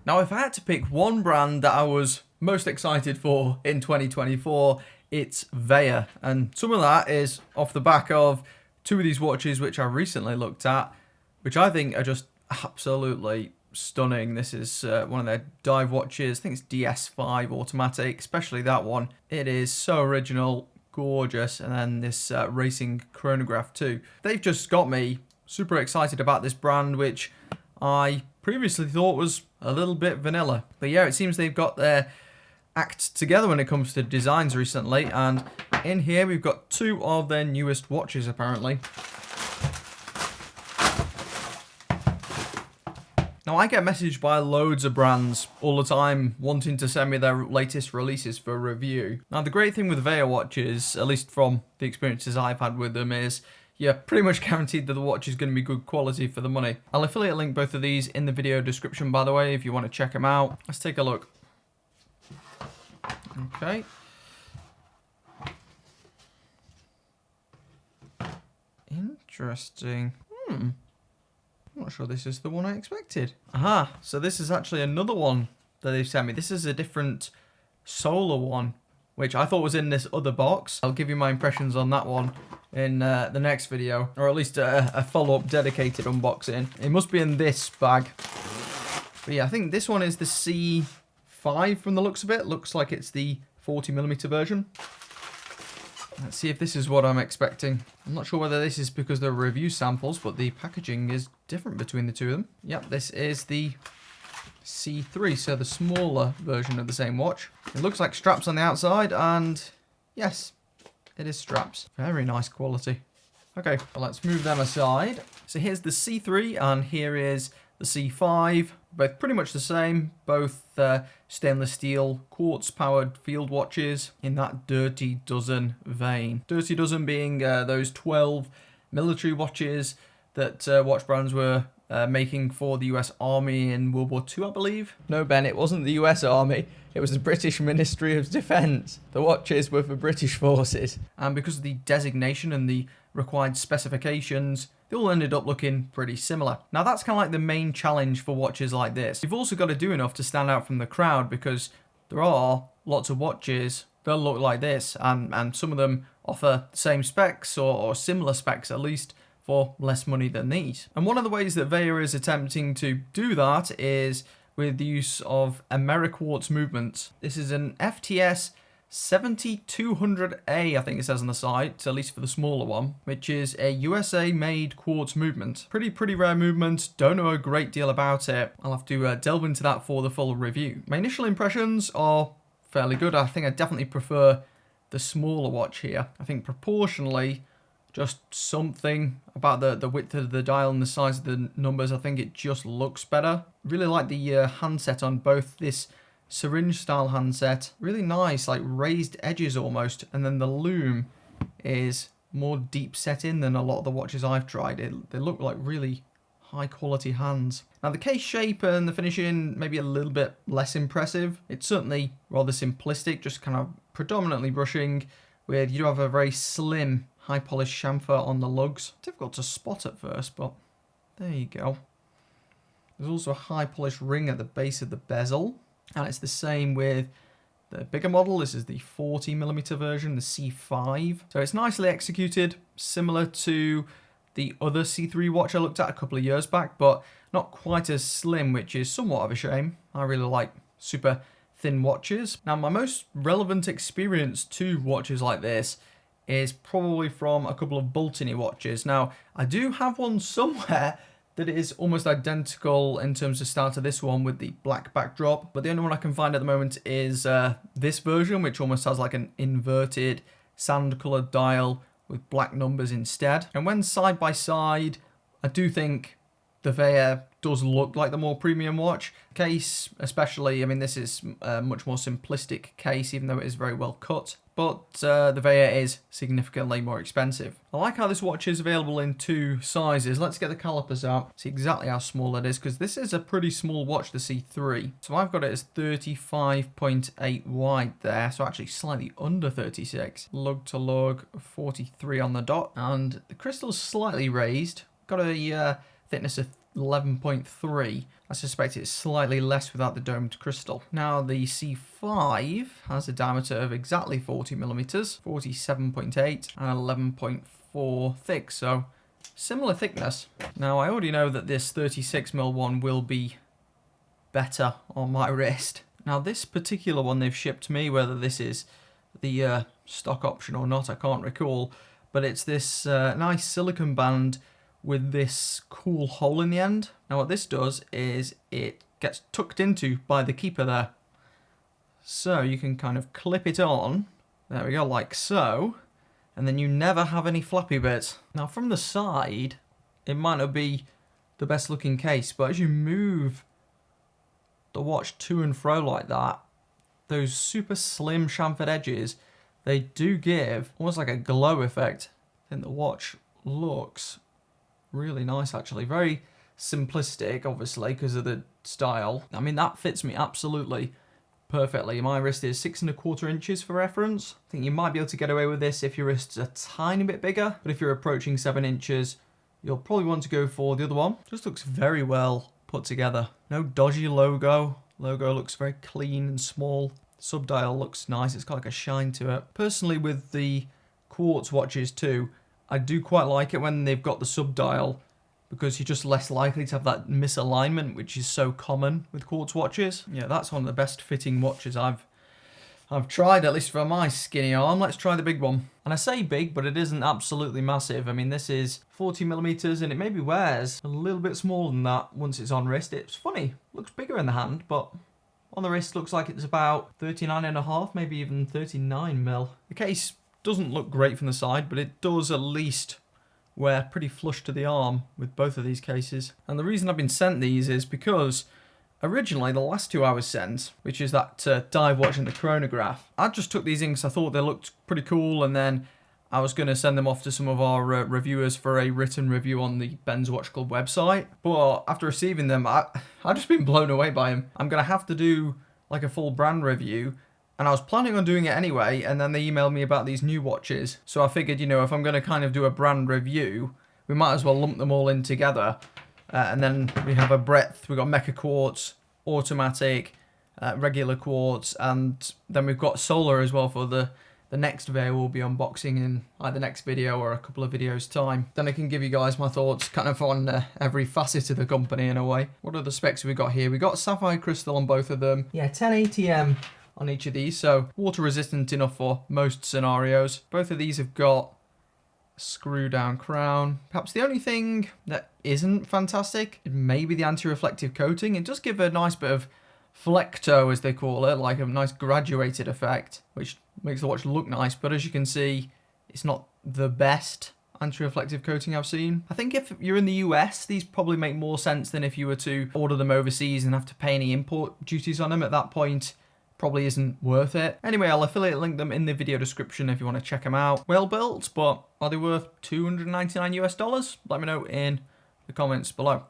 Now, if I had to pick one brand that I was most excited for in 2024, it's Vaer. And some of that is off the back of two of these watches which I recently looked at, which I think are just absolutely stunning. This is one of their dive watches. I think it's DS5 automatic, especially that one. It is so original, gorgeous. And then this racing chronograph too. They've just got me super excited about this brand, which I previously thought was a little bit vanilla. But yeah, it seems they've got their act together when it comes to designs recently. And in here we've got two of their newest watches apparently. Now, I get messaged by loads of brands all the time wanting to send me their latest releases for review. Now, the great thing with Vaer watches, at least from the experiences I've had with them, is you're pretty much guaranteed that the watch is going to be good quality for the money. I'll affiliate link both of these in the video description, by the way, if you want to check them out. Let's take a look. Okay. Interesting. I'm not sure this is the one I expected. Aha, so this is actually another one that they've sent me. This is a different solar one, which I thought was in this other box. I'll give you my impressions on that one in the next video, or at least a follow-up dedicated unboxing. It must be in this bag. But yeah, I think this one is the C5 from the looks of it. Looks like it's the 40mm version. Let's see if this is what I'm expecting. I'm not sure whether this is because they're review samples, but the packaging is different between the two of them. Yep, this is the C3, so the smaller version of the same watch. It looks like straps on the outside, and yes, it is straps. Very nice quality. Okay, well, let's move them aside. So here's the C3, and here is the C5. Both pretty much the same, both stainless steel quartz powered field watches in that Dirty Dozen vein. Dirty Dozen being those 12 military watches that watch brands were making for the US Army in World War II, I believe. No, Ben, it wasn't the US Army. It was the British Ministry of Defence. The watches were for British forces. And because of the designation and the required specifications, they all ended up looking pretty similar. Now, that's kind of like the main challenge for watches like this. You've also got to do enough to stand out from the crowd, because there are lots of watches that look like this, and some of them offer the same specs or similar specs at least for less money than these. And one of the ways that Vaer is attempting to do that is with the use of Ameriquartz movements. This is an FTS 7200A, I think it says on the site, at least for the smaller one, which is a USA-made quartz movement. Pretty rare movement, don't know a great deal about it. I'll have to delve into that for the full review. My initial impressions are fairly good. I think I definitely prefer the smaller watch here. I think proportionally, just something about the width of the dial and the size of the numbers, I think it just looks better. Really like the handset on both this syringe style handset. Really nice, like raised edges almost, and then the lume is more deep set in than a lot of the watches I've tried. They look like really high quality hands. Now the case shape and the finishing maybe a little bit less impressive. It's certainly rather simplistic, just kind of predominantly brushing, with you do have a very slim high polished chamfer on the lugs. Difficult to spot at first, but there you go. There's also a high polished ring at the base of the bezel. And it's the same with the bigger model. This is the 40mm version, the C5. So it's nicely executed, similar to the other C3 watch I looked at a couple of years back, but not quite as slim, which is somewhat of a shame. I really like super thin watches. Now, my most relevant experience to watches like this is probably from a couple of Bultini watches. Now, I do have one somewhere that is almost identical in terms of style to this one with the black backdrop, but the only one I can find at the moment is this version, which almost has like an inverted sand colored dial with black numbers instead. And when side by side, I do think the Vaer does look like the more premium watch. Case especially, I mean, this is a much more simplistic case, even though it is very well cut. But the Vaer is significantly more expensive. I like how this watch is available in two sizes. Let's get the calipers out, see exactly how small it is, because this is a pretty small watch, the C3. So I've got it as 35.8 wide there, so actually slightly under 36. Lug to lug, 43 on the dot, and the crystal's slightly raised. Got a thickness of 11.3. I suspect it's slightly less without the domed crystal. Now the C5 has a diameter of exactly 40 millimeters, 47.8 and 11.4 thick, so similar thickness. Now I already know that this 36mm one will be better on my wrist. Now this particular one they've shipped me, whether this is the stock option or not, I can't recall, but it's this nice silicone band with this cool hole in the end. Now what this does is it gets tucked into by the keeper there. So you can kind of clip it on, there we go, like so, and then you never have any flappy bits. Now from the side, it might not be the best looking case, but as you move the watch to and fro like that, those super slim chamfered edges, they do give almost like a glow effect. I think the watch looks really nice actually. Very simplistic obviously because of the style. I mean that fits me absolutely perfectly. My wrist is 6¼ inches for reference. I think you might be able to get away with this if your wrist's a tiny bit bigger, but if you're approaching 7 inches, you'll probably want to go for the other one. Just looks very well put together. No dodgy logo. Logo looks very clean and small. Subdial looks nice. It's got like a shine to it. Personally, with the quartz watches too, I do quite like it when they've got the subdial because you're just less likely to have that misalignment, which is so common with quartz watches. Yeah, that's one of the best fitting watches I've tried, at least for my skinny arm. Let's try the big one. And I say big, but it isn't absolutely massive. I mean, this is 40 millimeters and it maybe wears a little bit smaller than that once it's on wrist. It's funny, looks bigger in the hand, but on the wrist looks like it's about 39.5, maybe even 39 mil. The case doesn't look great from the side, but it does at least wear pretty flush to the arm with both of these cases. And the reason I've been sent these is because originally the last two I was sent, which is that dive watch and the chronograph, I just took these in because I thought they looked pretty cool, and then I was going to send them off to some of our reviewers for a written review on the Ben's Watch Club website. But after receiving them, I've just been blown away by them. I'm going to have to do like a full brand review, and I was planning on doing it anyway, and then they emailed me about these new watches. So I figured, you know, if I'm going to kind of do a brand review, we might as well lump them all in together. And then we have a breadth. We've got Mecha Quartz, Automatic, regular Quartz, and then we've got Solar as well for the next Vaer we'll be unboxing in either the next video or a couple of videos time. Then I can give you guys my thoughts kind of on every facet of the company in a way. What are the specs we got here? We got sapphire crystal on both of them. Yeah, 1080M on each of these, so water resistant enough for most scenarios. Both of these have got a screw down crown. Perhaps the only thing that isn't fantastic is maybe the anti-reflective coating. It does give a nice bit of flecto, as they call it, like a nice graduated effect, which makes the watch look nice, but as you can see, it's not the best anti-reflective coating I've seen. I think if you're in the US, these probably make more sense than if you were to order them overseas and have to pay any import duties on them. At that point, probably isn't worth it. Anyway, I'll affiliate link them in the video description if you want to check them out. Well built, but are they worth $299 US? Let me know in the comments below.